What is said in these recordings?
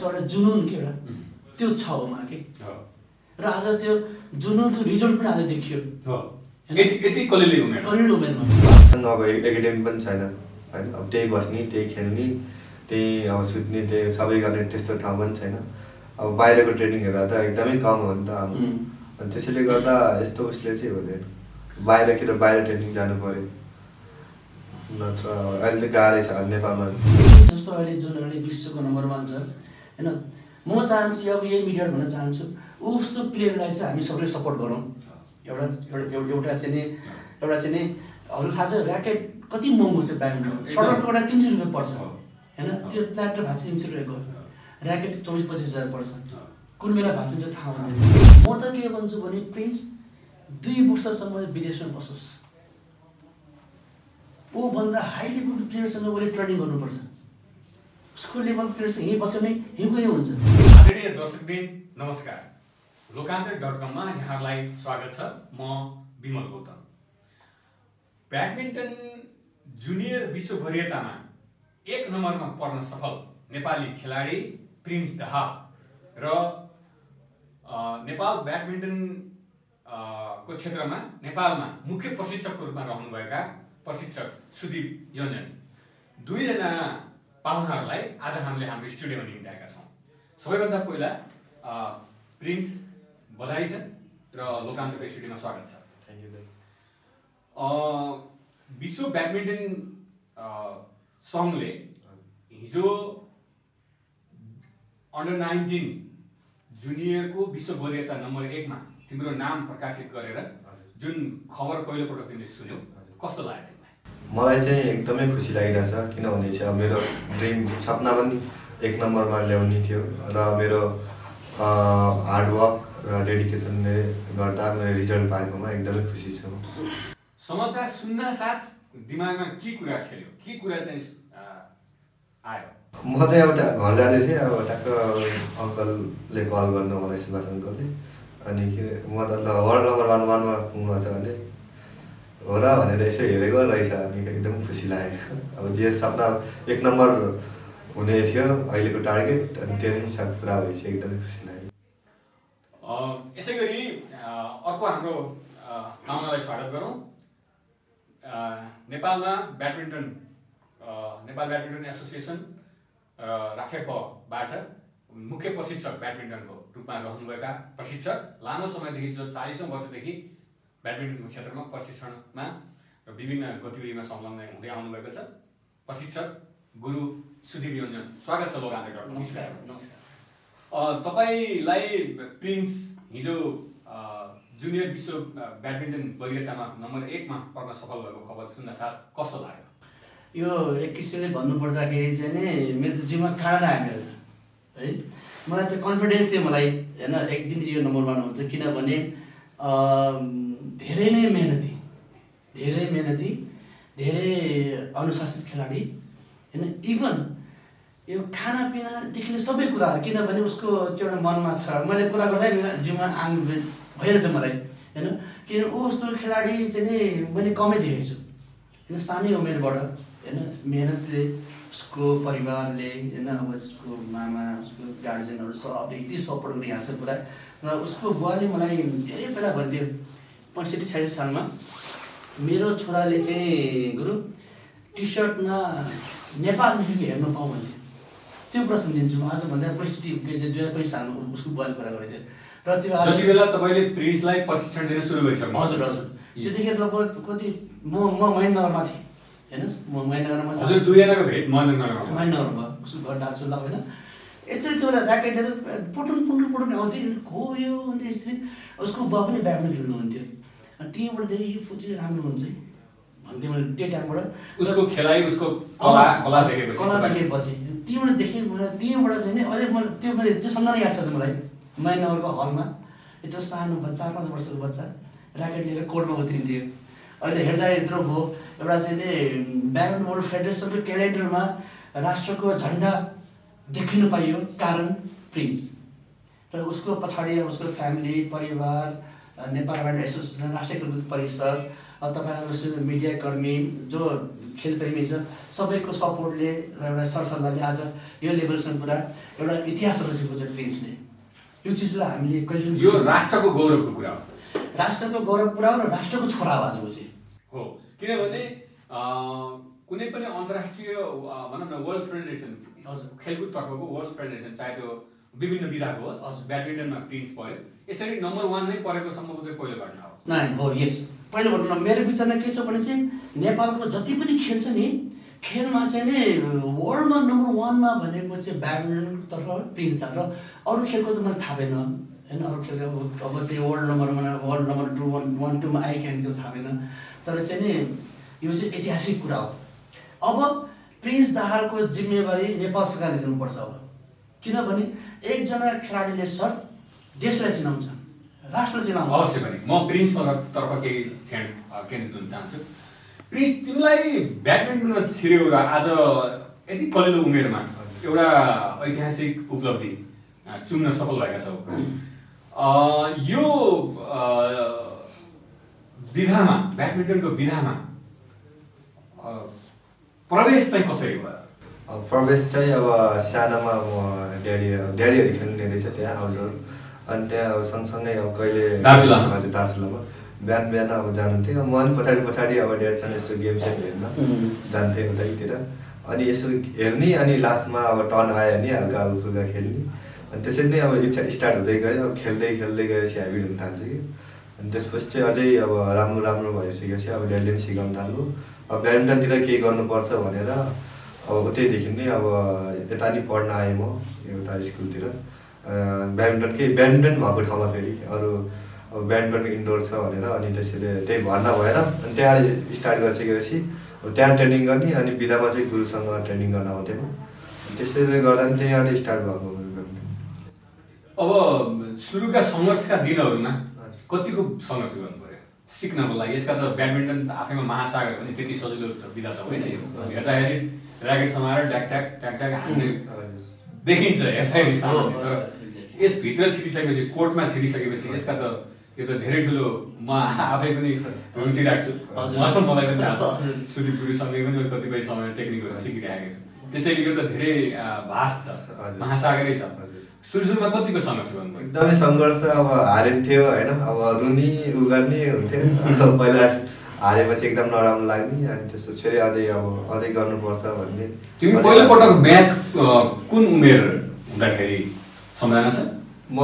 एउटा जुनुन के एउटा त्यो छ उमा के र आज त्यो जुनुनको रिजल्ट पनि आज देखियो यति कलिलो उमेरमा अब एकाडेमी पनि छैन होइन अब त्यही बस्ने त्यही खेल्ने त्यही अब सुत्ने त्यही सबै गर्ने त्यस्तो ठाउँ पनि छैन अब बाहिरको ट्रेनिङ हेर्दा त एकदमै कम हो नि त अब अनि त्यसैले गर्दा यस्तो उसले चाहिँ हुँदैन बाहिर ट्रेनिङ जानु पर्यो नत्र अहिले त गाह्रै छ नेपालमा जस्तो अहिले जुन अहिले विश्वको नम्बर 1 छ होइन म चाहन्छु अब यही मिडिया भन्न चाहन्छु उस्तो प्लेयरलाई चाहिँ हामी सबैले सपोर्ट गरौँ एउटा चाहिँ नि हजुर थाहा छ ऱ्याकेट कति महँगो छ ब्याडमिन्टन सर्टको एउटा 300 रुपियाँ पर्छ होइन त्यो प्ल्याटर भएको छ 300 रुपियाँको ऱ्याकेट 24-25 हजार पर्छ कुन बेला भएको चाहिँ थाहा हुँदैन म त के भन्छु भने प्रिन्स 2 वर्षसम्म विदेशमा बसोस् ऊ भन्दा हाई लेभलको प्लेयरसँग उसले ट्रेनिङ गर्नुपर्छ उसको लेभल प्लेयरसँग यहीँ बस्यो भने यहीँको हुन्छ। आदरणीय दर्शकवृन्द नमस्कार लोकान्तरिक.com मा यहाँहरूलाई स्वागत छ। म विमल गौतम। ब्याडमिन्टन जुनियर विश्व वरियतामा 1 नम्बरमा पर्न सफल नेपाली खेलाडी प्रिन्स दाहाल र नेपाल ब्याडमिन्टन को क्षेत्रमा नेपालमा मुख्य प्रशिक्षकको रूपमा रहनुभएका प्रशिक्षक सुदीप योन्जन दुईजना पाहुनाहरूलाई आज हामीले हाम्रो स्टुडियोमा निम्त्याएका छौँ। सबैभन्दा पहिला प्रिन्स बधाई छ र लोकान्तरको स्टुडियोमा स्वागत छ। थ्याङ्क यू दाइ। विश्व ब्याडमिन्टन सङ्घले हिजो अन्डर 19 जुनियरको विश्व वरियता नम्बर 1 मा तिम्रो नाम प्रकाशित गरेर जुन खबर पहिलोपटक तिमीले सुन्यौ कस्तो लाग्यो तिमीलाई? मलाई चाहिँ एकदमै खुसी लागिरहेछ किनभने चाहिँ अब मेरो ड्रिम सपना पनि 1 नम्बरमा ल्याउने थियो र मेरो हार्डवर्क र डेडिकेसनले गर्दा मेरो रिजल्ट पाएकोमा एकदमै खुसी छु। समाचार सुन्नासाथ दिमागमा के कुरा खेल्यो, के कुरा चाहिँ आयो? म त एउटा घर जाँदै थिएँ अब टक्क अङ्कलले कल गर्नु मलाई सुभाष अङ्कलले अनि म त ल वर्ल्ड नम्बर 1 मा पुग्नु छ भने हो र भनेर यसो हेरेको रहेछ अनि एकदम खुसी लाग्यो। अब जे सपना 1 नम्बर हुने थियो अहिलेको टार्गेट अनि त्यो नै सब पुरा भएपछि एकदमै खुसी लाग्यो। यसै गरी अर्को हाम्रो पाहुनालाई स्वागत गरौँ। नेपाल ब्याडमिन्टन एसोसिएसन र राखेपबाट मुख्य प्रशिक्षक ब्याडमिन्टनको रूपमा रहनुभएका प्रशिक्षक लामो समयदेखि जो 40औं वर्षदेखि ब्याडमिन्टनको क्षेत्रमा प्रशिक्षणमा र विभिन्न गतिविधिमा संलग्न हुँदै आउनुभएको छ प्रशिक्षक गुरु सुदीप योन्जन स्वागत छ लोकान्तरिक.com। नमस्कार नमस्कार। तपाईलाई प्रिन्स हिजो जुनियर विश्व ब्याडमिन्टन वरियतामा नम्बर 1 मा पर्न सफल भएको खबर सुन्नासाथ कस्तो लाग्यो? यो एक किसिमले भन्नुपर्दाखेरि चाहिँ नि मेरो त जिउमा काँडा आयो मेरो त है मलाई त कन्फिडेन्स थियो मलाई होइन एक दिन यो नम्बर 1 हुन्छ किनभने धेरै नै मेहनती धेरै अनुशासित खेलाडी होइन इभन यो खानापिनादेखि सबै कुराहरू किनभने उसको एउटा मनमा छ मैले कुरा गर्दै मेरो जिउमा आङ भइरहेछ मलाई होइन किन उस्तो खेलाडी चाहिँ नि मैले कमै देखेको छु होइन सानै उमेरबाट होइन मेहनतले उसको परिवारले होइन अब उसको मामा उसको गार्जियनहरू सबले यति सपोर्ट गरिरहेको छ पुरा र उसको बुवाले मलाई धेरै बेला भन्थ्यो 65-66 सालमा मेरो छोराले चाहिँ गुरु टी सर्टमा नेपाल लेखेको हेर्न पाऊँ भन्थ्यो। त्यो प्रश्न दिन्छु म आजभन्दा 2025 सालमा उसको बुवाले कुरा गरेको थियो र त्यो जति बेला तपाईँले प्रिन्सलाई प्रशिक्षण दिन सुरु गरिसक्नु? हजुर त्यतिखेर कति म महेन्द्रनगरमा थिएँ होइन म महेन्द्रनगरमा हजुर दुईजनाको भेट महेन्द्रनगरमा उसको घर दार्चुला होइन यत्रो त्यो ऱ्याकेटहरू पुटुन आउँथ्यो गयो अन्त यसरी उसको बुवा पनि ब्याडमिन्टन खेल्नुहुन्थ्यो अनि त्यहीँबाट धेरै यो फुची राम्रो हुन्छ भन्थेँ मैले त्यो टाइमबाट उसको खेलाइ उसको कला देखेपछि त्यहीँबाट देखेँ मैले त्यहीँबाट चाहिँ नि अहिले मैले त्यो सम्झना याद छ मलाई महेन्द्रनगरको हलमा यत्रो सानो बच्चा 4-5 वर्षको बच्चा ऱ्याकेट लिएर कोर्टमा उत्रिन्थ्यो। अहिले हेर्दा यत्रो भयो एउटा चाहिँ नि ब्याडमिन्टन वर्ल्ड फेडरेसनको क्यालेन्डरमा राष्ट्रको झन्डा देखिनु पाइयो कारण प्रिन्स र उसको पछाडि उसको फ्यामिली परिवार नेपाल ब्याडमिन्टन एसोसिएसन राष्ट्रिय खेलकुद परिषद तपाईँहरू मिडियाकर्मी जो खेलप्रेमी छ सबैको सपोर्टले र एउटा सरसल्लाहले आज यो लेभलसम्म पुरा एउटा इतिहास रचेको छ प्रिन्सले। यो चिजलाई हामीले कहिले यो राष्ट्रको गौरवको कुरा हो। राष्ट्रको गौरव पुरा हो र राष्ट्रको छोरा हो आजको चाहिँ हो, किनभने कुनै पनि अन्तर्राष्ट्रिय भनौँ न वर्ल्ड फेडरेसन, हजुर खेलकुद तर्फको वर्ल्ड फेडरेसन, चाहे त्यो विभिन्न विधाको होस्, हजुर ब्याडमिन्टनमा प्रिन्स पर्यो, यसरी नम्बर 1 नै परेको सम्भवतः चाहिँ पहिलो घटना हो। नाइन हो यस। पहिलो घटना मेरो विचारमा के छ भने चाहिँ नेपालको जति पनि खेल छ नि खेलमा चाहिँ नि वर्ल्डमा नम्बर 1 मा भनेको चाहिँ ब्याडमिन्टनतर्फ प्रिन्स छ र अरू खेलको त मलाई थाहा भएन होइन। अरू खेल अब चाहिँ वर्ल्ड नम्बर 2 1 2 मा आइकन त्यो थाहा भएन। तर चाहिँ नि यो चाहिँ ऐतिहासिक कुरा हो। अब प्रिन्स दाहालको जिम्मेवारी नेपाल सरकारले लिनुपर्छ अब, किनभने एकजना खेलाडीले सर देशलाई चिनाउँछ, राष्ट्र चिनाउँछ। अवश्य पनि म प्रिन्स तर्फ केही क्षण केन्द्रित हुन चाहन्छु। प्रिन्स, तिमीलाई ब्याडमिन्टनमा छिर्यो र आज यति कलिलो उमेरमा एउटा ऐतिहासिक उपलब्धि चुम्न सफल भएका छौ। यो विधामा, ब्याडमिन्टनको विधामा प्रवेश चाहिँ कसरी भयो? प्रवेश चाहिँ अब सानोमा म ड्याडीहरू खेल्ने रहेछ त्यहाँ आउटडोर, अनि त्यहाँ अब सँगसँगै अब कहिले दार्चुलामा बिहान अब जानुहुन्थ्यो। म पनि पछाडि अब ड्याडीसँग यसो गेम सेम हेर्न जान्थेँ उतैतिर, अनि यसो हेर्ने, अनि लास्टमा अब टर्न आयो भने हल्का फुल्का खेल्ने, अनि त्यसरी नै अब स्टार्ट हुँदै गयो। अब खेल्दै गएपछि ह्याबिट हुन थाल्छ कि, अनि त्यसपछि चाहिँ अझै अब राम्रो भइसकेपछि अब ड्याडीले पनि सिकाउनु थाल्नु। अब ब्याडमिन्टनतिर केही गर्नुपर्छ भनेर अब उतैदेखि नै अब यता नि पढ्न आएँ म एउटा स्कुलतिर। ब्याडमिन्टन भएको ठाउँमा फेरि अरू अब ब्याडमिन्टन इन्डोर छ भनेर, अनि त्यसैले त्यही भर्ना भएर अनि त्यहाँ स्टार्ट गरिसकेपछि त्यहाँ ट्रेनिङ गर्ने, अनि बिदामा चाहिँ गुरुसँग ट्रेनिङ गर्न आउँथेँ म। त्यसैले गर्दा पनि त्यहाँबाट स्टार्ट भएको। अब सुरुका सङ्घर्षका दिनहरूमा कतिको सङ्घर्ष गर्नु पर्यो सिक्नको लागि? यसका त ब्याडमिन्टन आफैमा महासागर पनि त्यति सजिलो विधा त होइन। यो हेर्दाखेरि ऱ्याकेट समाएर ट्याक ट्याक ट्याक ट्याक हान्ने देखिन्छ हेर्दाखेरि सामने, तर यसभित्र छिरिसकेपछि, कोर्टमा छिरिसकेपछि यसका त यो त धेरै ठुलो, म आफै पनि रुचि राख्छु। मलाई पनि थाहा छ, सुदीप गुरुसँगै पनि कतिपय समय टेक्निकहरू सिकिरहेको छु। त्यसैले यो त धेरै भास्ट छ, महासागरै छ। सुरुमा कतिको सङ्घर्ष गर्नु? एकदमै सङ्घर्ष। अब हारिन्थ्यो होइन, अब रुनी उ गर्ने हुन्थ्यो। पहिला हारेपछि एकदम नराम्रो लाग्ने, अनि त्यसपछि फेरि अझै गर्नुपर्छ भन्ने। तिमी पहिलोपटक म्याच कुन उमेर हुँदाखेरि सम्झना छ? म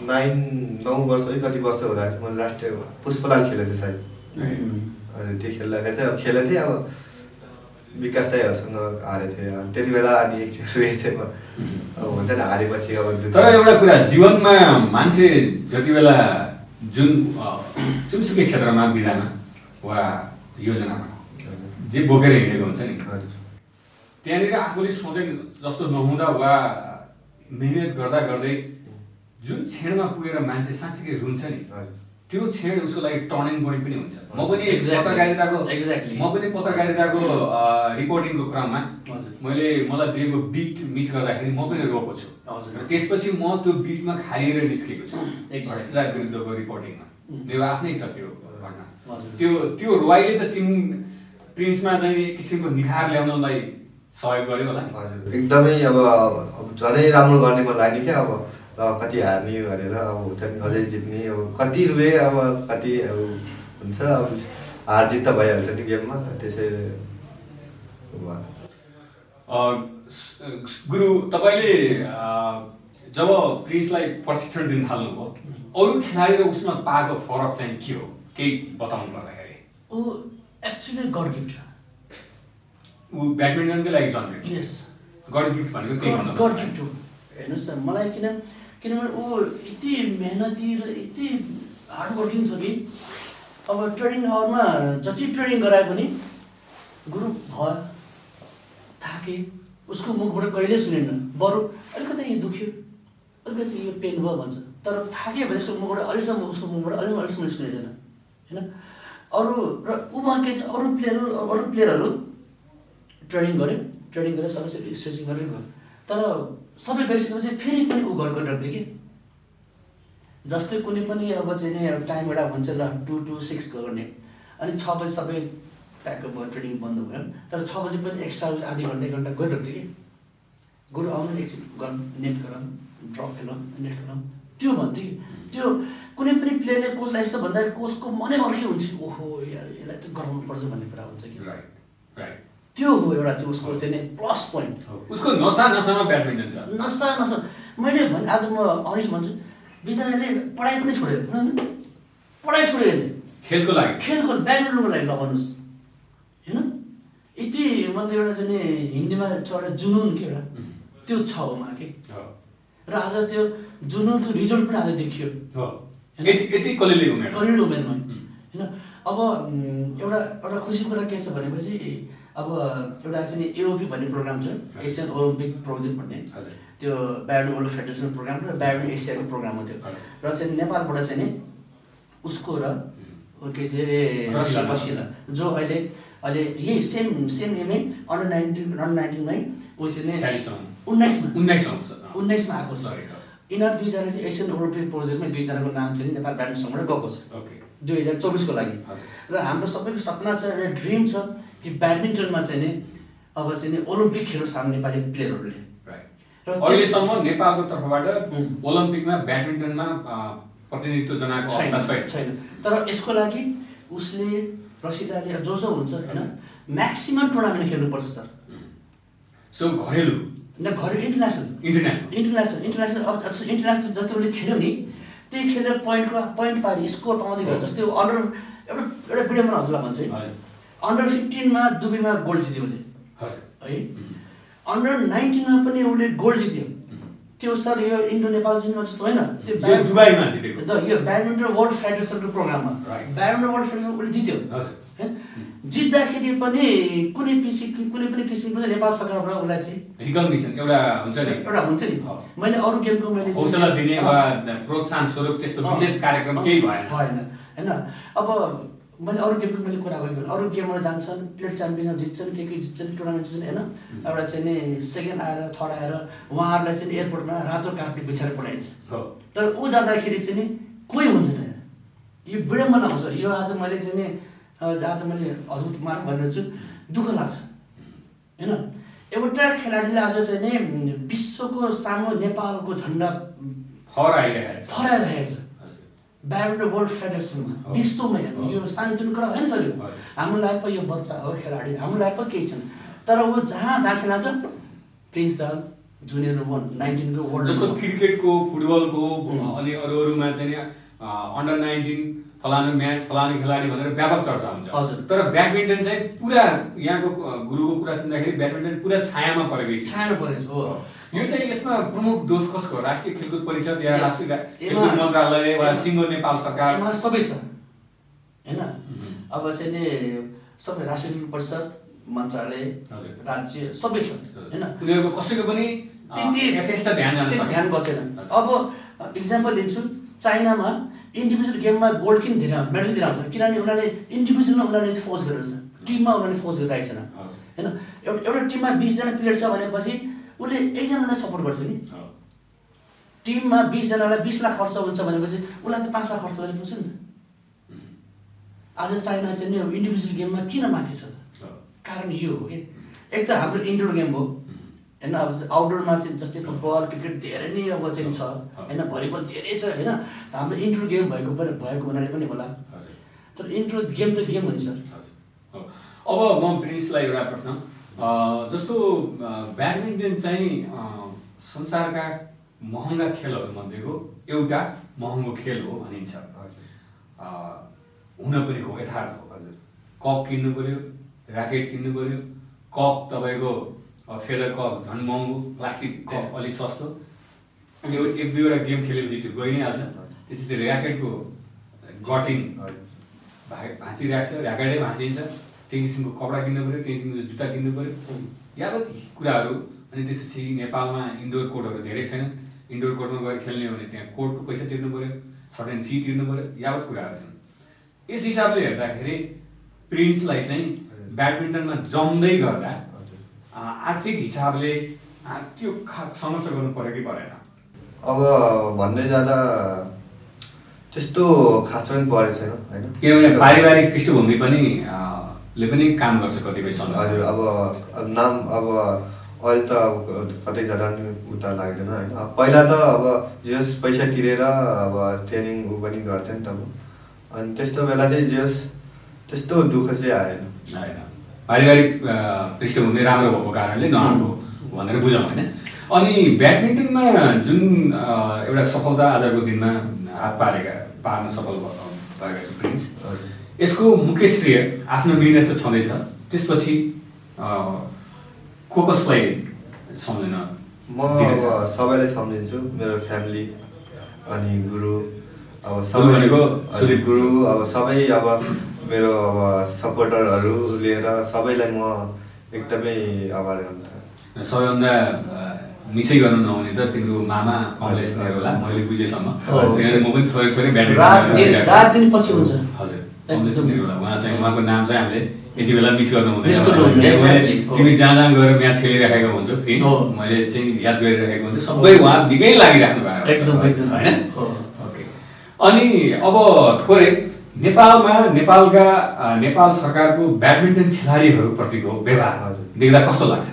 9 वर्ष है कति वर्ष हुँदाखेरि मैले राष्ट्रिय पुष्पलाल खेलेको थिएँ सायद। अनि त्यो खेल्दाखेरि चाहिँ अब खेलेको थिएँ, अब विकास दाईहरूसँग हारेको थिएँ त्यति बेला, अनि एकचोटि रोएको थिएँ म। अब हुन्छ नि हारेपछि अब। तर एउटा कुरा, जीवनमा मान्छे जति बेला जुनसुकै क्षेत्रमा, विधामा वा योजनामा जे बोकेर हिँडेको हुन्छ नि, त्यहाँनिर आफूले सोचे जस्तो नहुँदा वा मेहनत गर्दा गर्दै जुन क्षणमा पुगेर मान्छे साँच्चीकै रुन्छ नि, त्यो क्षण उसको लागि टर्निङ पोइन्ट पनि हुन्छ। म पनि पत्रकारिताको रिपोर्टिङको क्रममा मलाई दिएको बिट मिस गर्दाखेरि म पनि रोएको छु। र त्यसपछि म त्यो बिटमा खालिएर निस्केको छु भ्रष्टाचार विरुद्धको रिपोर्टिङमा। मेरो आफ्नै छ त्यो घटना। त्यो रोवाइले त तिमी प्रिन्समा चाहिँ एक किसिमको निखार ल्याउनलाई सहयोग गर्यो होला। हजुर, एकदमै अब झनै राम्रो गर्ने मन लाग्ने क्या। अब कति हार्ने भनेर अब हुन्छ नि, अझै जित्ने, अब कति रुए, अब कति अब हुन्छ, अब हार जित त भइहाल्छ नि गेममा। त्यसैले गुरु, तपाईँले जब प्रिन्सलाई प्रशिक्षण दिन थाल्नुभयो, अरू खेलाडी र उसमा पाएको फरक चाहिँ के हो, केही बताउनु पर्दाखेरि? ऊ एक्चुअली गड गिफ्ट छ। ऊ ब्याडमिन्टनकै लागि जन्मेको? यस, गड गिफ्ट भनेको त्यही हो। गड गिफ्ट हो। हेर्नुहोस् न, मलाई किनभने ऊ यति मेहनती र यति हार्डवर्किङ छ कि अब ट्रेनिङ आवरमा जति ट्रेनिङ गराए पनि गुरु भयो, थाके, उसको मुखबाट कहिल्यै सुनेन। बरु अलिकति यो दुख्यो, अलिकति यो पेन भयो भन्छ, तर थाक्यो भने उसको मुखबाट उसको मुखबाट अहिलेसम्म सुनेको छैन होइन। अरू र उमा के चाहिँ अरू प्लेयरहरू ट्रेनिङ गरेर सबै स्ट्रेचिङ गरेर गयो, तर सबै गइसकेपछि फेरि पनि ऊ गरिरहेको थियो कि। जस्तै कुनै पनि अब चाहिँ नि टाइम एउटा हुन्छ ल 2 to 6 गर्ने, अनि 6 बजी सबै ट्याक्क भयो ट्रेनिङ बन्द भयो तर 6 बजे पनि एक्स्ट्रा आधी घन्टा 1 घन्टा गरिरहेको थिएँ कि गुरु आउनु एकछिन गरौँ नेट गरौँ ड्रप खेलौँ नेट गरौँ त्यो भन्थ्यो कि त्यो कुनै पनि प्लेयरले कोचलाई यस्तो भन्दाखेरि कोचको मनै अर्कै हुन्छ ओहो यार यसलाई चाहिँ गराउनु पर्छ भन्ने कुरा हुन्छ कि राइट त्यो हो एउटा चाहिँ उसको चाहिँ नि प्लस पोइन्ट उसको नसामा ब्याडमिन्टन छ नसा मैले भने आज म अनिस भन्छु बिचराले पढाइ पनि छोडेर पढाइ छोडेर खेलको लागि ब्याडमिन्टनको लागि लगाउनुहोस् होइन यति मतलब एउटा चाहिँ नि हिन्दीमा एउटा जुनुन के एउटा त्यो छ उमा के र आज त्यो जुनुनको रिजल्ट पनि आज देखियो यति कलिलो उमेरमा होइन अब एउटा खुसीको कुरा के छ भनेपछि अब एउटा चाहिँ नि एओपी भन्ने प्रोग्राम छ एसियन ओलम्पिक प्रोजेक्ट भन्ने त्यो ब्याडमिन्टन वर्ल्ड फेडरेसन प्रोग्राम र ब्याडमिन्टन एसियाको प्रोग्राम हो त्यो र चाहिँ नेपालबाट चाहिँ नि उसको र के चाहिँ बसिला जो अहिले यही सेम इमै अन्डर 19मै ऊ चाहिँ 19मा आएको छ यिनीहरू दुईजना चाहिँ एसियन ओलम्पिक प्रोजेक्टमा दुईजनाको नाम चाहिँ नेपाल ब्याडमिन्टन सङ्घबाट गएको छ 2024को लागि र हाम्रो सबैको सपना छ र ड्रिम छ कि ब्याडमिन्टनमा चाहिँ नि अब चाहिँ नि ओलम्पिक खेलोस् हाम्रो नेपाली प्लेयरहरूले र अहिलेसम्म नेपालको तर्फबाट ओलम्पिकमा ब्याडमिन्टनमा प्रतिनिधित्व जनाएको अवस्था छैन तर यसको लागि उसले रसिदाले जो हुन्छ होइन म्याक्सिमम टुर्नामेन्ट खेल्नुपर्छ सर सो घरेलु इन्टरनेसनल अब इन्टरनेसनल जति उसले खेल्यो नि त्यही खेलेर पोइन्ट पाएर स्कोर पाउँदै गयो जस्तै अन्डर एउटा भिडियोमा हजुरलाई भन्छु है अन्डर 15मा दुबईमा गोल्ड जित्यो उसले है अन्डर 19मा पनि उसले गोल्ड जित्यो त्यो सर यो इन्डो नेपाल जित्नु जस्तो होइन त्यो दुबईमा जितेको यो ब्याडमिन्टन वर्ल्ड फेडरेसनको प्रोग्राममा ब्याडमिन्टन वर्ल्ड फेडरेसन उसले जित्यो जित्दाखेरि पनि कुनै पनि किसिमको नेपाल सरकारबाट उसलाई चाहिँ रिकग्निसन एउटा हुन्छ नि मैले अरू गेमको मैले हौसला दिने वा प्रोत्साहन स्वरूप त्यस्तो विशेष कार्यक्रम केही भएन होइन अब मैले अरू गेमको मैले कुरा गरेको अरू गेमहरू जान्छन् प्लेट च्याम्पियनसिप जित्छन् के जित्छन् टुर्नामेन्ट जित्छन् होइन एउटा चाहिँ नि सेकेन्ड आएर थर्ड आएर उहाँहरूलाई चाहिँ एयरपोर्टमा रातो कार्पेट बिछाएर पठाइन्छ तर ऊ जाँदाखेरि चाहिँ नि कोही हुन्थेन यो विडम्बना आउँछ यो आज मैले चाहिँ नि आज मैले हजुर मार्क भनेर छु दुःख लाग्छ होइन एउटा खेलाडीले आज चाहिँ नि विश्वको सामु नेपालको झन्डा फहराइरहेको छ ब्याडमिन्टन वर्ल्ड फेडरेसनमा विश्वमा हेर्नु यो सानोतिनो कुरा होइन सर यो हाम्रो लागि पो यो बच्चा हो खेलाडी हाम्रो लागि पो केही छैन तर ऊ जहाँ खेला छ प्रिन्स दाल जुनियर 19को वर्ल्ड जस्तो क्रिकेटको फुटबलको अनि अरूमा चाहिँ अन्डर 19 फलानु म्याच फलानु खेलाडी भनेर व्यापक चर्चा हुन्छ हजुर तर ब्याडमिन्टन चाहिँ पुरा यहाँको गुरुको कुरा सुन्दाखेरि ब्याडमिन्टन पुरा छायामा परेको हो यो चाहिँ यसमा प्रमुख दोष कसको राष्ट्रिय खेलकुद परिषद या राष्ट्रिय खेलकुद मन्त्रालय वा सिङ्गो नेपाल सरकार सबै छ होइन अब चाहिँ नि सबै राष्ट्रिय खेलकुद परिषद मन्त्रालय राज्य सबै छ होइन उनीहरूको कसैको पनि त्यति यथेष्ट ध्यान गर्दैन अब इक्जाम्पल दिन्छु चाइनामा इन्डिभिजुअल गेममा गोल्ड किन मेडल दिइरहेको छ किनभने उनीहरूले इन्डिभिजुअलमा उनीहरूले फोर्स गरेको छ टिममा उनीहरूले फोर्स गरिरहेको छैन होइन एउटा टिममा 20 जना प्लेयर छ भनेपछि उसले एकजनालाई सपोर्ट गर्छ नि टिममा 20 जनालाई 20 लाख खर्च हुन्छ भनेपछि उसलाई चाहिँ 5 लाख खर्च गर्ने पर्छ नि त आज चाइना चाहिँ नि इन्डिभिजुअल गेममा किन माथि छ कारण यो हो कि एक त हाम्रो इन्डोर गेम हो होइन अब आउटडोरमा चाहिँ जस्तै फुटबल क्रिकेट धेरै नै अब चाहिँ छ होइन भलिबल धेरै छ होइन हाम्रो इन्डोर गेम भएको हुनाले पनि होला तर इन्डोर गेम चाहिँ गेम हो नि सर अब म प्रिन्सलाई एउटा प्रश्न जस्तो ब्याडमिन्टन चाहिँ संसारका महँगा खेलहरू मध्येको एउटा महँगो खेल हो भनिन्छ हुन पनि हो यथार्थ हो कप किन्नु पर्यो ऱ्याकेट किन्नु पर्यो कप तपाईँको फेदर कप झन् महँगो प्लास्टिक कप अलिक सस्तो अनि एक दुईवटा गेम खेलेपछि त्यो गइ नै हाल्छ त्यसपछि ऱ्याकेटको गटिङ भाँचिरहेको छ ऱ्याकेटै भाँचिन्छ त्यही किसिमको कपडा किन्नु पऱ्यो त्यही किसिमको जुत्ता किन्नु पऱ्यो यावत कुराहरू अनि त्यसपछि नेपालमा इन्डोर कोर्टहरू धेरै छैन इन्डोर कोर्टमा गएर खेल्ने हो भने त्यहाँ कोर्टको पैसा तिर्नु पऱ्यो सर्टेन फी तिर्नु पऱ्यो यावत कुराहरू छन् यस हिसाबले हेर्दाखेरि प्रिन्सलाई चाहिँ ब्याडमिन्टनमा जम्दै गर्दा आर्थिक हिसाबले त्यो सङ्घर्ष गर्नु पऱ्यो कि परेन अब भन्दै जाँदा त्यस्तो खास पनि परेको छैन होइन किनभने पारिवारिक पृष्ठभूमि पनि ले पनि काम गर्छ कतिपय सङ्घ। हजुर अब नाम अब अहिले त अब कतै जाँदा पनि उता लाग्दैन होइन। पहिला त अब जस पैसा तिरेर अब ट्रेनिङ ऊ पनि गर्थ्यो नि त अब, अनि त्यस्तो बेला चाहिँ जस त्यस्तो दुःख चाहिँ आएन। पारिवारिक पृष्ठभूमि राम्रो भएको कारणले नआएको भनेर बुझौँ होइन। अनि ब्याडमिन्टनमा जुन एउटा सफलता आजको दिनमा हात पार्न सफल भएका छ प्रिन्स, यसको मुख्य श्रेय आफ्नो मिहिनेत त छँदैछ, त्यसपछि कसलाई सम्झिन? म अब सबैलाई सम्झिन्छु, मेरो फ्यामिली अनि गुरु अब सबै सुदीप गुरु अब सबै अब मेरो अब सपोर्टरहरू लिएर सबैलाई म एकदमै आभारी हुन्छु। सबैभन्दा मिसै गर्नु नहुने त तिम्रो मामा कमलेश नेरोला, मैले बुझेसम्म। म पनि थोरै रात दिन पछि हुन्छ। हजुर, कमलेश नेरोला उहाँ चाहिँ, उहाँको नाम चाहिँ हामीले यति बेला मिस गर्नु हुँदैन। तिमी जहाँ गएर म्याच खेलिरहेको हुन्छु प्रिन्स, मैले चाहिँ याद गरिरहेको हुन्छु, सबै उहाँ निकै लागिराख्नु भएको होइन। ओके, अनि अब थोरै नेपालमा नेपाल सरकारको ब्याडमिन्टन खेलाडीहरूप्रतिको व्यवहार देख्दा कस्तो लाग्छ?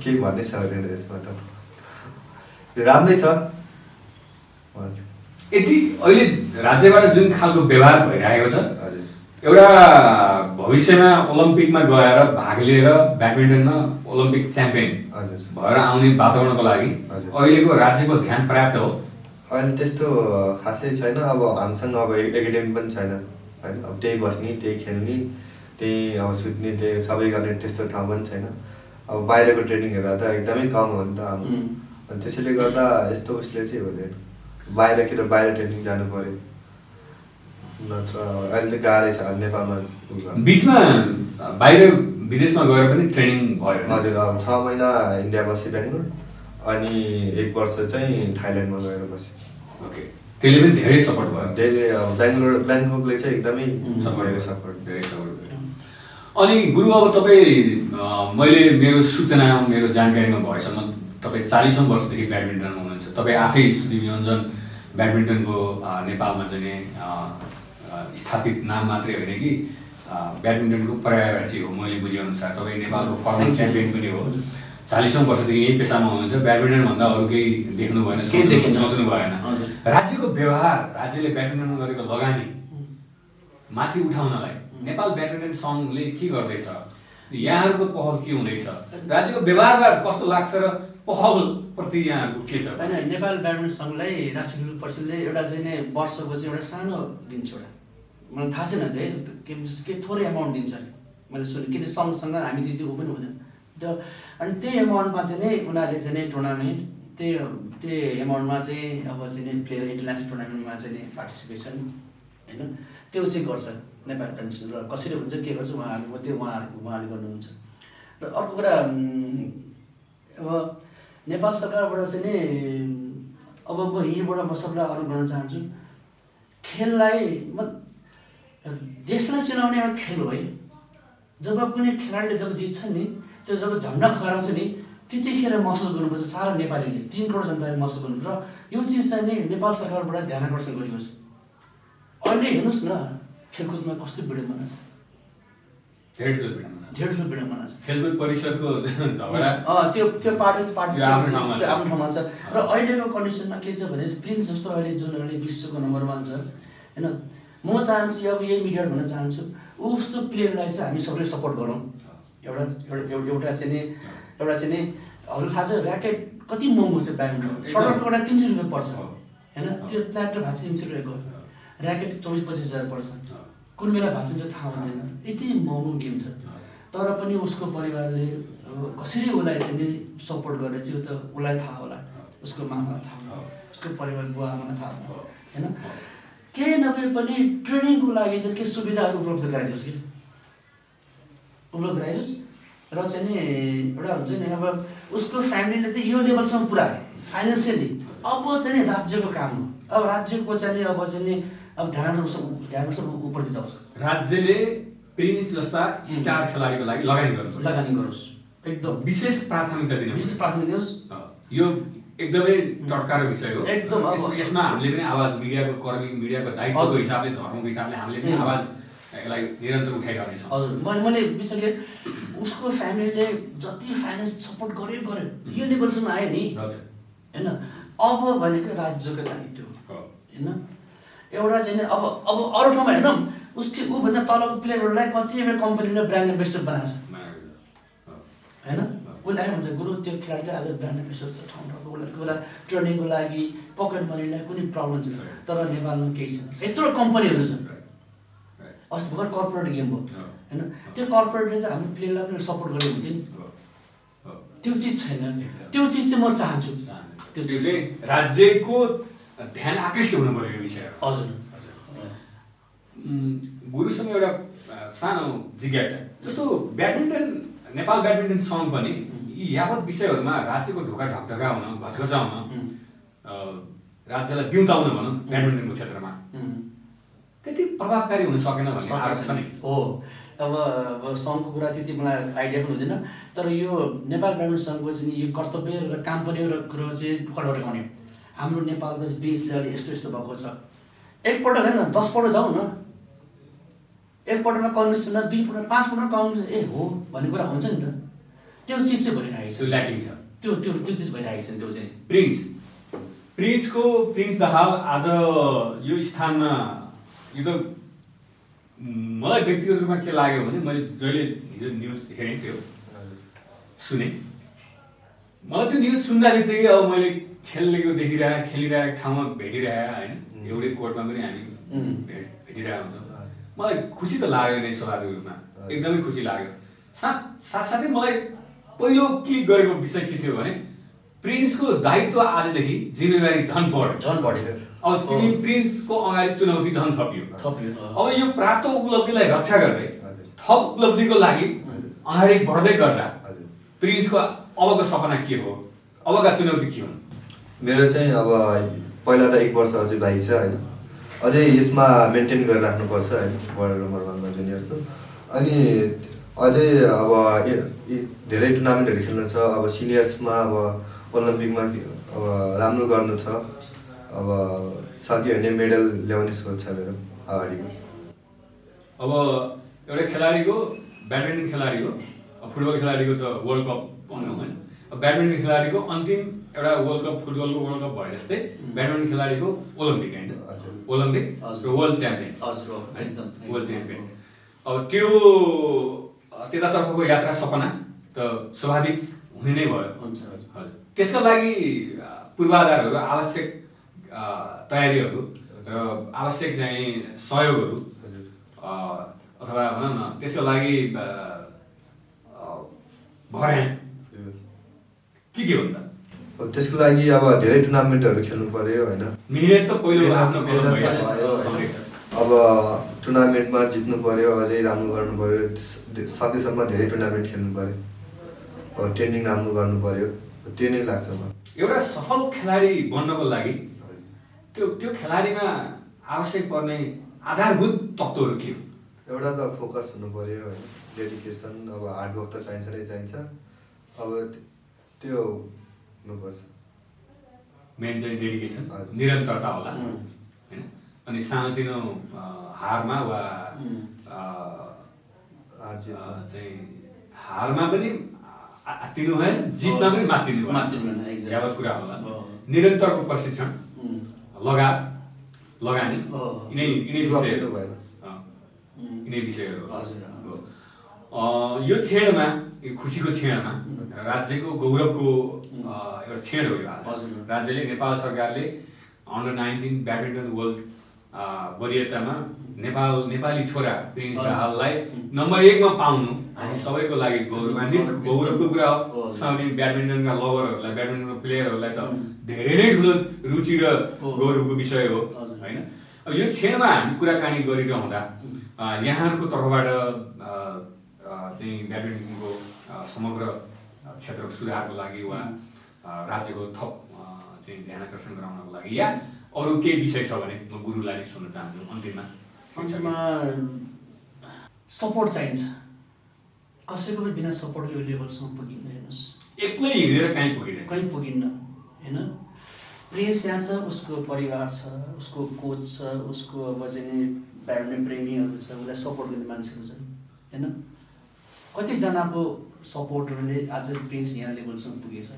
के भन्नै सक्दैन यसमा त, राम्रै छ। यति अहिले राज्यबाट जुन खालको व्यवहार भइरहेको छ, एउटा भविष्यमा ओलम्पिकमा गएर भाग लिएर ब्याडमिन्टनमा ओलम्पिक च्याम्पियन भएर आउने वातावरणको लागि अहिलेको राज्यको ध्यान पर्याप्त हो? अहिले त्यस्तो खासै छैन। अब हामीसँग अब एकाडेमी पनि छैन होइन। अब त्यही बस्ने, त्यही खेल्ने, त्यही अब सुत्ने, त्यही सबै गर्ने त्यस्तो ठाउँ पनि छैन। अब बाहिरको ट्रेनिङ हेर्दा त एकदमै कम हो नि त अब, अनि त्यसैले गर्दा यस्तो उसले चाहिँ हुँदैन। बाहिर ट्रेनिङ जानु पऱ्यो, नत्र अहिले त गाह्रै छ नेपालमा। बिचमा बाहिर विदेशमा गएर पनि ट्रेनिङ भयो? हजुर, अब 6 महिना इन्डिया बसेँ बेङ्गलोर, अनि 1 वर्ष चाहिँ थाइल्यान्डमा गएर बसेँ। ओके, त्यसले पनि धेरै सपोर्ट भयो? त्यसले अब ब्याङ्ककले चाहिँ एकदमै सपोर्ट भयो। अनि गुरु, अब तपाईँ, मैले मेरो सूचना मेरो जानकारीमा भएसम्म तपाईँ 40औं वर्षदेखि ब्याडमिन्टनमा हुनुहुन्छ। तपाईँ आफै सुदीप योन्जन ब्याडमिन्टनको नेपालमा चाहिँ स्थापित नाम मात्रै होइन कि ब्याडमिन्टनको पर्यायवाची हो मैले बुझेअनुसार। तपाईँ नेपालको फर्मर च्याम्पियन पनि हो। 40औं वर्षदेखि यही पेसामा हुनुहुन्छ। ब्याडमिन्टन भन्दा अरू केही देख्नु भएन, सोच्नु भएन। राज्यको व्यवहार, राज्यले ब्याडमिन्टनमा गरेको लगानी माथि उठाउनलाई नेपाल ब्याडमिन्टन सङ्घले के गर्दैछ? यहाँहरूको पहल के हुँदैछ? राज्यको व्यवहारमा कस्तो लाग्छ र पहलप्रति यहाँहरूको के छ? होइन, नेपाल ब्याडमिन्टन सङ्घलाई राष्ट्रिय परिषदले एउटा चाहिँ नै वर्षको चाहिँ एउटा सानो दिन्छ। एउटा मलाई थाहा छैन के थोरै एमाउन्ट दिन्छ मैले सुने, किन सङ्घसँग हामी त्यो ऊ पनि हुँदैन त्यो। अनि त्यही एमाउन्टमा चाहिँ नै उनीहरूले चाहिँ नै टुर्नामेन्ट, त्यही एमाउन्टमा चाहिँ अब चाहिँ नै प्लेयर इन्टरनेसनल टुर्नामेन्टमा चाहिँ नै पार्टिसिपेसन होइन, त्यो चाहिँ गर्छ नेपाल ब्याडमिन्टन। र कसरी हुन्छ के गर्छ उहाँहरू, त्यो उहाँहरूले गर्नुहुन्छ। र अर्को कुरा, अब नेपाल सरकारबाट चाहिँ नि अब म यहीँबाट म सबलाई अनुरोध गर्न चाहन्छु, खेललाई देशलाई चिनाउने एउटा खेल हो है। जब कुनै खेलाडीले जब जित्छ नि, त्यो जब झन्डा फहराउँछ नि, त्यतिखेर महसुस गर्नुपर्छ सारा नेपालीले, 3 करोड जनताले महसुस गर्नुपर्छ। र यो चिज चाहिँ नि नेपाल सरकारबाट ध्यान आकर्षण गरियोस्। अहिले हेर्नुहोस् न खेलकुदमा कस्तो विडम्बना छ, धेरै ठुलो विडम्बना छ। छ। खेलकुद परिषदको झगडा त्यो पार्टी आफ्नो ठाउँमा छ। र अहिलेको कन्डिसनमा के छ भने प्रिन्स जस्तो अहिले जुन अहिले विश्वको नम्बर 1 छ होइन, म चाहन्छु अब यही मिडिया भन्न चाहन्छु, उस्तो प्लेयरलाई चाहिँ हामी सबैले सपोर्ट गरौँ। एउटा चाहिँ नि हजुर थाहा छ ऱ्याकेट कति महँगो छ ब्याडमिन्टन? सर्टको एउटा 300 रुपियाँ पर्छ होइन, त्यो प्ल्याटर भाँच्छ 300 रुपियाँको, ऱ्याकेट 24-25 हजार पर्छ। कुन बेला भाँचिन्छ थाहा हुँदैन, यति महँगो गेम छ। तर पनि उसको परिवारले कसरी उसलाई चाहिँ नि सपोर्ट गरेर चाहिँ त उसलाई थाहा होला, उसको मामालाई थाहा होला, उसको परिवार बुवा आमालाई थाहा होला होइन। केही नभए पनि ट्रेनिङको लागि चाहिँ के सुविधाहरू उपलब्ध गराइदियोस् कि उपलब्ध गराइदियोस्। र चाहिँ नि एउटा हुन्छ नि अब उसको फ्यामिलीले चाहिँ यो लेभलसम्म पुऱ्यायो फाइनेन्सियली, अब चाहिँ नि राज्यको काम हो। अब राज्यको चाहिँ नि अब चाहिँ नि अब ध्यान उपरति जाओस्। राज्यले प्रिन्स जस्ता स्टार खेलाडीको लागि लगानी गरोस्, एकदम विशेष प्राथमिकता दिनुहोस्। यो एकदमै चटकारो विषय हो। एकदम यसमा हामीले पनि आवाज, मिडियाको कर्मी, मिडियाको दायित्वको हिसाबले, धर्मको हिसाबले हामीले पनि आवाज यसलाई निरन्तर उठाइरहनेछौँ। हजुर मैले बिचले उसको फ्यामिलीले जति फाइनेन्स सपोर्ट गर्यो यो लेभलसम्म आयो नि होइन। अब भनेको राज्यको दायित्व होइन एउटा चाहिँ अब अरू ठाउँमा हेर्नौँ ऊभन्दा तलको प्लेयरहरूलाई कतिवटा कम्पनीले ब्रान्ड एम्बेसडर बनाएको छ होइन। उसले आयो भन्छ गुरु त्यो खेलाडी चाहिँ आज ब्रान्ड एम्बेसडर छ ठाउँ ठाउँको उसलाई ट्रेनिङको लागि पकेट मनीलाई कुनै प्रब्लम छैन। तर नेपालमा केही छैन, यत्रो कम्पनीहरू छन्। अस्ति भर्खर कर्पोरेट गेम भयो होइन, त्यो कर्पोरेटले चाहिँ हाम्रो प्लेयरलाई पनि सपोर्ट गरेको हुन्थ्यो नि, त्यो चिज छैन। त्यो चिज चाहिँ म चाहन्छु, त्यो चाहिँ राज्यको ध्यान आकृष्ट हुनु पर्यो यो विषय। हजुर गुरुसँग एउटा सानो जिज्ञासा, जस्तो ब्याडमिन्टन नेपाल ब्याडमिन्टन सङ्घ पनि यी यावत विषयहरूमा राज्यको ढोका ढकढकाउन घचघचाउन राज्यलाई बिउताउन भनौँ ब्याडमिन्टनको क्षेत्रमा त्यति प्रभावकारी हुन सकेन भन्ने आरोप छ नि। हो अब सङ्घको कुरा त्यति मलाई आइडिया पनि हुँदैन, तर यो नेपाल ब्याडमिन्टन सङ्घको चाहिँ यो कर्तव्य र काम पनि एउटा कुरो चाहिँ ढोका ढकढकाउने। हाम्रो नेपालको बेसले अहिले यस्तो यस्तो भएको छ, एकपल्ट होइन 10 पल्ट जाउँ न, एकपल्टमा कङ्ग्रेस न 2 पल्ट 5 पल्ट कङ्ग्रेस हो भन्ने कुरा हुन्छ नि त। त्यो चिज चाहिँ भइरहेको छ, त्यो ल्याकिङ छ, त्यो चिज भइरहेको छ। त्यो चाहिँ प्रिन्स दाहाल आज यो स्थानमा, यो त मलाई व्यक्तिगत रूपमा के लाग्यो भने मैले जहिले हिजो न्युज हेरेँ त्यो सुने, मलाई त्यो न्युज सुन्दा बित्तिकै अब मैले खेलिरहेको ठाउँमा भेटिरहेको होइन, एउटै कोर्टमा पनि हामी भेटिरहेको हुन्छौँ। मलाई खुसी त लाग्यो नै स्वाभाविक रूपमा, एकदमै खुसी लाग्यो। साथसाथै मलाई पहिलो क्लिक गरेको विषय के थियो भने प्रिन्सको दायित्व आजदेखि जिम्मेवारी झन् बढ्यो। अब तिमी प्रिन्सको अगाडि चुनौती झन् थपियो। अब यो प्राप्त उपलब्धिलाई रक्षा गर्दै थप उपलब्धिको लागि अगाडि बढ्दै गर्दा प्रिन्सको अबको सपना के हो, अबका चुनौती के हुन्? मेरो चाहिँ अब पहिला त 1 वर्ष अझै बाँकी छ होइन, अझै यसमा मेन्टेन गरेर राख्नुपर्छ होइन वर्ल्ड नम्बर 1मा जुनियरको। अनि अझै अब धेरै टुर्नामेन्टहरू खेल्नु छ, अब सिनियर्समा अब ओलम्पिकमा अब राम्रो गर्नु छ, अब सक्यो भने मेडल ल्याउने सोच छ मेरो अगाडिको। अब एउटा खेलाडीको ब्याडमिन्टन खेलाडीको फुटबल खेलाडीको त वर्ल्ड कप भनौँ होइन, ब्याडमिन्टन खेलाडीको अन्तिम एउटा वर्ल्ड कप फुटबलको वर्ल्ड कप भए जस्तै ब्याडमिन्टन खेलाडीको ओलम्पिक होइन, ओलम्पिक र वर्ल्ड च्याम्पियन। अब त्यो त्यतातर्फको यात्रा सपना त स्वाभाविक हुने नै भयो। हजुर त्यसका लागि पूर्वाधारहरू, आवश्यक तयारीहरू र आवश्यक चाहिँ सहयोगहरू अथवा भनौँ न त्यसको लागि भर्याङ के हो त? त्यसको लागि अब धेरै टुर्नामेन्टहरू खेल्नु पर्यो होइन, मिहिनेत त पहिलो अब टुर्नामेन्टमा जित्नु पर्यो, अझै राम्रो गर्नु पर्यो, सकेसम्म धेरै टुर्नामेन्ट खेल्नु पर्यो, अब ट्रेनिङ राम्रो गर्नु पर्यो, त्यो नै लाग्छ मलाई। एउटा सफल खेलाडी बन्नको लागि त्यो खेलाडीमा आवश्यक पर्ने आधारभूत तत्त्वहरू के हो? एउटा त फोकस हुनु पर्यो होइन, डेडिकेसन, अब हार्डवर्क त चाहिन्छ नै चाहिन्छ, अब त्यो हुनुपर्छ। मेन चाहिँ डेडिकेसन, निरन्तरता होला होइन। अनि सानोतिनो हारमा वा चाहिँ हारमा पनि आत्तिनु भएन, जितमा पनि मात्तिनु भएन, यावत कुरा होला। निरन्तरको प्रशिक्षण, लगानी यिनै विषयहरू। यो क्षणमा, यो खुसीको क्षणमा राज्यको गौरवको एउटा क्षण हो यो। राज्यले, नेपाल सरकारले अन्डर-19 ब्याडमिन्टन वर्ल्ड वरियतामा नेपाली छोरा प्रिन्स दाहाललाई नम्बर 1 मा पाउनु हामी सबैको लागि गौरवान्वित गौरवको कुरा हो। साउदी ब्याडमिन्टनका लभरहरूलाई, ब्याडमिन्टनको प्लेयरहरूलाई त धेरै नै ठुलो रुचि र गौरवको विषय हो होइन। अब यो क्षणमा हामी कुराकानी गरिरहँदा यहाँहरूको तर्फबाट चाहिँ ब्याडमिन्टनको समग्र क्षेत्रको सुधारको लागि वा राज्यको थप चाहिँ ध्यान आकर्षण गराउनको लागि या अरू केही विषय छ भने म गुरुलाई नै सुन्न चाहन्छु। अन्तिममा सपोर्ट चाहिन्छ, कसैको पनि बिना सपोर्ट यो लेभलसम्म पुगिन्न। हेर्नुहोस्, एक्लै हिँडेर कहीँ पुगिन्न होइन। प्रिन्स यहाँ छ, उसको परिवार छ, उसको कोच छ, उसको अब चाहिँ नि ब्याडमिन्टन प्रेमीहरू छ, उसलाई सपोर्ट गर्ने मान्छेहरू छन् होइन। कतिजनाको सपोर्टहरूले आज प्रिन्स यहाँ लेभलसम्म पुगेछ।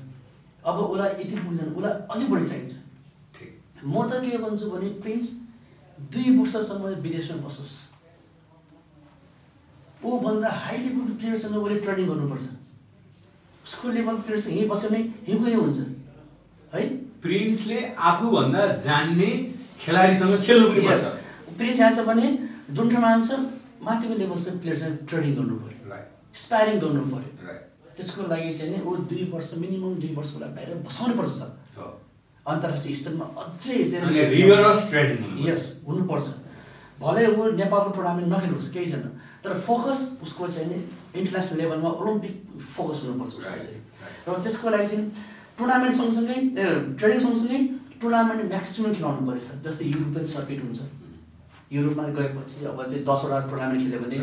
अब उसलाई यति पुग्दैन, उसलाई अझै बढी चाहिन्छ। म त के भन्छु भने प्रिन्स 2 वर्षसम्म विदेशमा बसोस्, ऊभन्दा हाई लेभल प्लेयरसँग उसले ट्रेनिङ गर्नुपर्छ। उसको लेभल प्लेयरसँग यहीँ बस्यो भने यहीँको यही हुन्छ है। प्रिन्सले आफूभन्दा जान्ने खेलाडीसँग खेल्नु पनि पर्छ। प्रिन्स यहाँ छ भने जुन ठाउँमा आउँछ माथिको लेभलसँग प्लेयरसँग ट्रेनिङ गर्नु पऱ्यो, स्पायरिङ गर्नु पऱ्यो। त्यसको लागि चाहिँ नि ऊ 2 वर्ष मिनिमम 2 वर्षको लागि बाहिर बसाउनु पर्छ सर। अन्तर्राष्ट्रिय स्तरमा अझै चाहिँ रिगरस ट्रेनिङ यस हुनुपर्छ। भले ऊ नेपालको टुर्नामेन्ट नखेलोस् केही छैन, तर फोकस उसको चाहिँ नि इन्टरनेसनल लेभलमा ओलम्पिक फोकस हुनुपर्छ उसको चाहिँ। र त्यसको लागि चाहिँ टुर्नामेन्ट सँगसँगै ट्रेनिङ सँगसँगै टुर्नामेन्ट म्याक्सिमम खेलाउनु परेछ। जस्तै युरोपियन सर्किट हुन्छ, युरोपमा गएपछि अब चाहिँ 10वटा टुर्नामेन्ट खेल्यो भने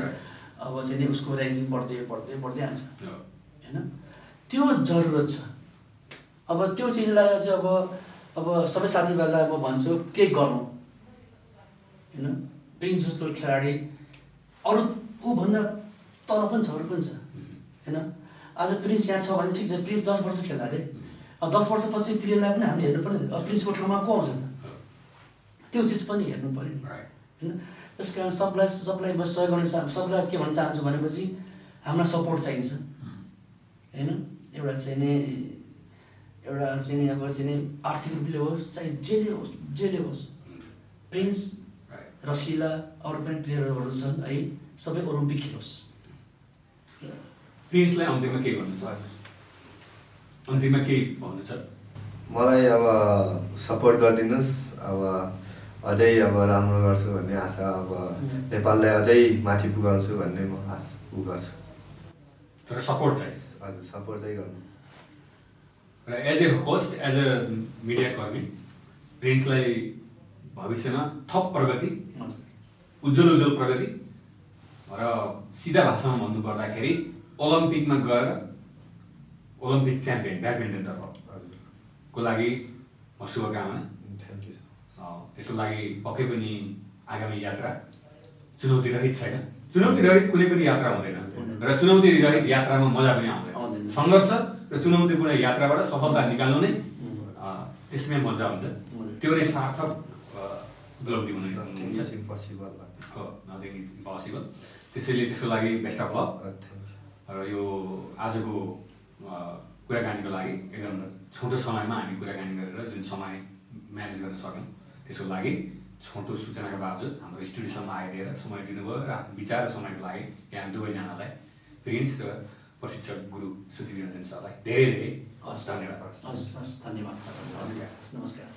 अब चाहिँ नि उसको ऱ्याङ्किङ बढ्दै बढ्दै बढ्दै जान्छ होइन। त्यो जरुरत छ। अब त्यो चिजलाई चाहिँ अब सबै साथीभाइलाई म भन्छु के गरौँ होइन। प्रिन्स जस्तो खेलाडी अरू ऊभन्दा तल पनि छ, अरू पनि छ होइन। आज प्रिन्स यहाँ छ भने ठिक छ, प्रिन्स 10 वर्ष खेल्दा अरे, अब 10 वर्षपछि प्लेयरलाई पनि हामीले हेर्नु पर्यो। अब प्रिन्सको ठाउँमा को आउँछ त, त्यो चिज पनि हेर्नु पऱ्यो नि होइन। त्यस कारण सबलाई म सहयोग गर्न सबलाई के भन्न चाहन्छु भनेपछि हामीलाई सपोर्ट चाहिन्छ होइन। एउटा चाहिँ नि अब चाहिँ नि आर्थिक रूपले होस् चाहे जेले होस् प्रिन्स रसिला अरू पनि प्लेयरहरू छन् है, सबै ओलम्पिक खेलोस्। प्रिन्सलाई अन्तिममा के भन्नु छ? अन्तिममा के भन्नु छ? मलाई अब सपोर्ट गरिदिनुहोस्, अब अझै अब राम्रो गर्छु भन्ने आशा, अब नेपाललाई अझै माथि पुगाउँछु भन्ने म ऊ गर्छु। तर सपोर्ट चाहिँ हजुर सपोर्ट चाहिँ गर्नु। र as a host, as a media कर्मी प्रिन्सलाई भविष्यमा थप प्रगति, उज्जवल प्रगति र सिधा भाषामा भन्नुपर्दाखेरि ओलम्पिकमा गएर ओलम्पिक च्याम्पियन ब्याडमिन्टनतर्फको लागि म शुभकामना। Thank you sir. त्यसको लागि पक्कै पनि आगामी यात्रा चुनौती रहित छैन। चुनौती रहित कुनै पनि यात्रा हुँदैन र चुनौती रहित यात्रामा मजा पनि आउँदैन। सङ्घर्ष र चुनौतीपूर्ण यात्राबाट सफलता निकाल्नु नै त्यसमै मजा हुन्छ। त्यो नै सार्थक उपलब्धि हुनुहुन्छ। Nothing is impossible. त्यसैले त्यसको लागि बेस्ट अफ लक। र यो आजको कुराकानीको लागि एकदम छोटो समयमा हामी कुराकानी गरेर जुन समय म्यानेज गर्न सक्यौँ त्यसको लागि छोटो सूचनाको बावजुद हाम्रो स्टुडियोसम्म आइदिएर समय दिनुभयो र विचार र समयको लागि यहाँ दुवैजनालाई प्रिन्स र प्रशिक्षक गुरु सुधीर रञ्जन सरलाई धेरै धेरै धन्यवाद। धन्यवाद। नमस्कार।